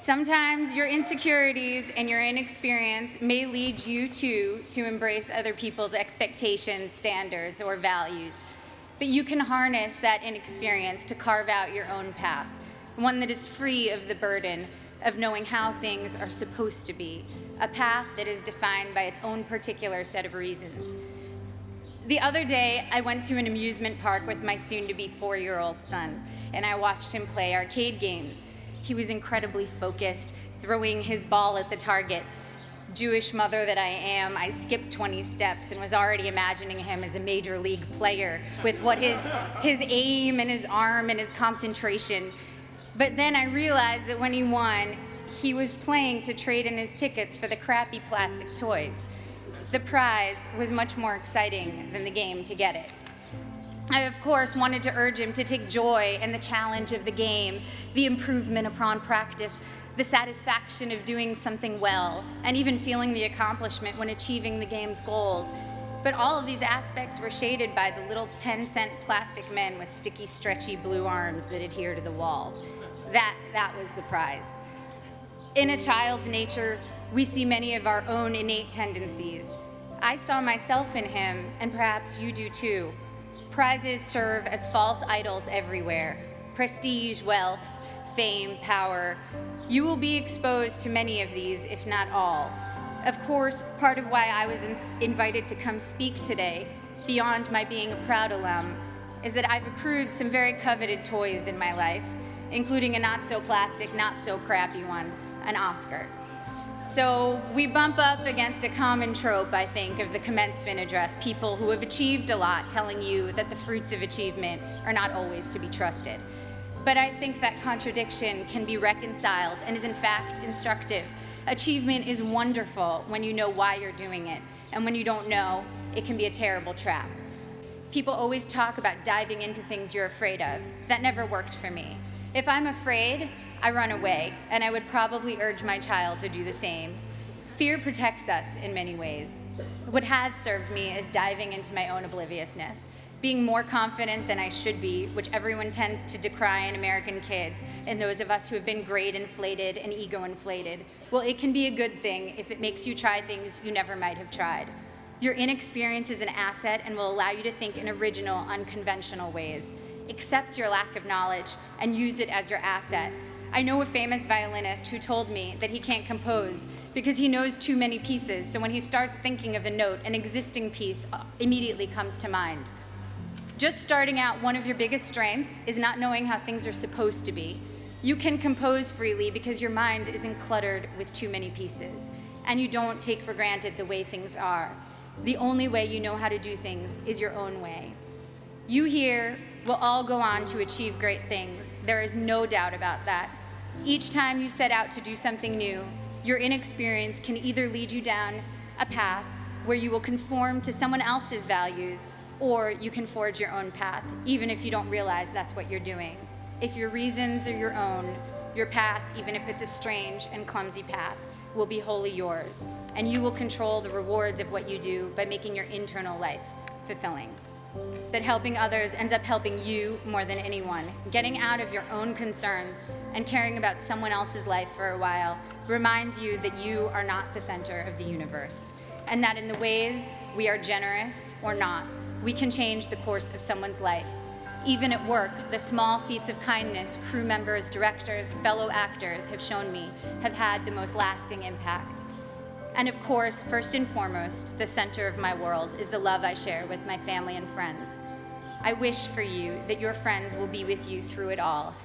Sometimes your insecurities and your inexperience may lead you to embrace other people's expectations, standards, or values. But you can harness that inexperience to carve out your own path, one that is free of the burden of knowing how things are supposed to be, a path that is defined by its own particular set of reasons. The other day, I went to an amusement park with my soon-to-be 4-year-old son, and I watched him play arcade games. He was incredibly focused, throwing his ball at the target. Jewish mother that I am, I skipped 20 steps and was already imagining him as a major league player with what his aim and his arm and his concentration. But then I realized that when he won, he was playing to trade in his tickets for the crappy plastic toys. The prize was much more exciting than the game to get it. I, of course, wanted to urge him to take joy in the challenge of the game, the improvement upon practice, the satisfaction of doing something well, and even feeling the accomplishment when achieving the game's goals. But all of these aspects were shaded by the little 10-cent plastic men with sticky, stretchy blue arms that adhere to the walls. That was the prize. In a child's nature, we see many of our own innate tendencies. I saw myself in him, and perhaps you do too. Prizes serve as false idols everywhere. Prestige, wealth, fame, power. You will be exposed to many of these, if not all. Of course, part of why I was invited to come speak today, beyond my being a proud alum, is that I've accrued some very coveted toys in my life, including a not-so-plastic, not-so-crappy one, an Oscar. So we bump up against a common trope, I think, of the commencement address, people who have achieved a lot telling you that the fruits of achievement are not always to be trusted. But I think that contradiction can be reconciled and is in fact instructive. Achievement is wonderful when you know why you're doing it, and when you don't know, it can be a terrible trap. People always talk about diving into things you're afraid of. That never worked for me. If I'm afraid, I run away, and I would probably urge my child to do the same. Fear protects us in many ways. What has served me is diving into my own obliviousness, being more confident than I should be, which everyone tends to decry in American kids, and those of us who have been grade inflated and ego inflated. Well, it can be a good thing if it makes you try things you never might have tried. Your inexperience is an asset and will allow you to think in original, unconventional ways. Accept your lack of knowledge and use it as your asset. I know a famous violinist who told me that he can't compose because he knows too many pieces, so when he starts thinking of a note, an existing piece immediately comes to mind. Just starting out, one of your biggest strengths is not knowing how things are supposed to be. You can compose freely because your mind isn't cluttered with too many pieces, and you don't take for granted the way things are. The only way you know how to do things is your own way. You here will all go on to achieve great things. There is no doubt about that. Each time you set out to do something new, your inexperience can either lead you down a path where you will conform to someone else's values, or you can forge your own path, even if you don't realize that's what you're doing. If your reasons are your own, your path, even if it's a strange and clumsy path, will be wholly yours, and you will control the rewards of what you do by making your internal life fulfilling. That helping others ends up helping you more than anyone. Getting out of your own concerns and caring about someone else's life for a while reminds you that you are not the center of the universe, and that in the ways we are generous or not, we can change the course of someone's life. Even at work, the small feats of kindness crew members, directors, fellow actors have shown me have had the most lasting impact. And of course, first and foremost, the center of my world is the love I share with my family and friends. I wish for you that your friends will be with you through it all,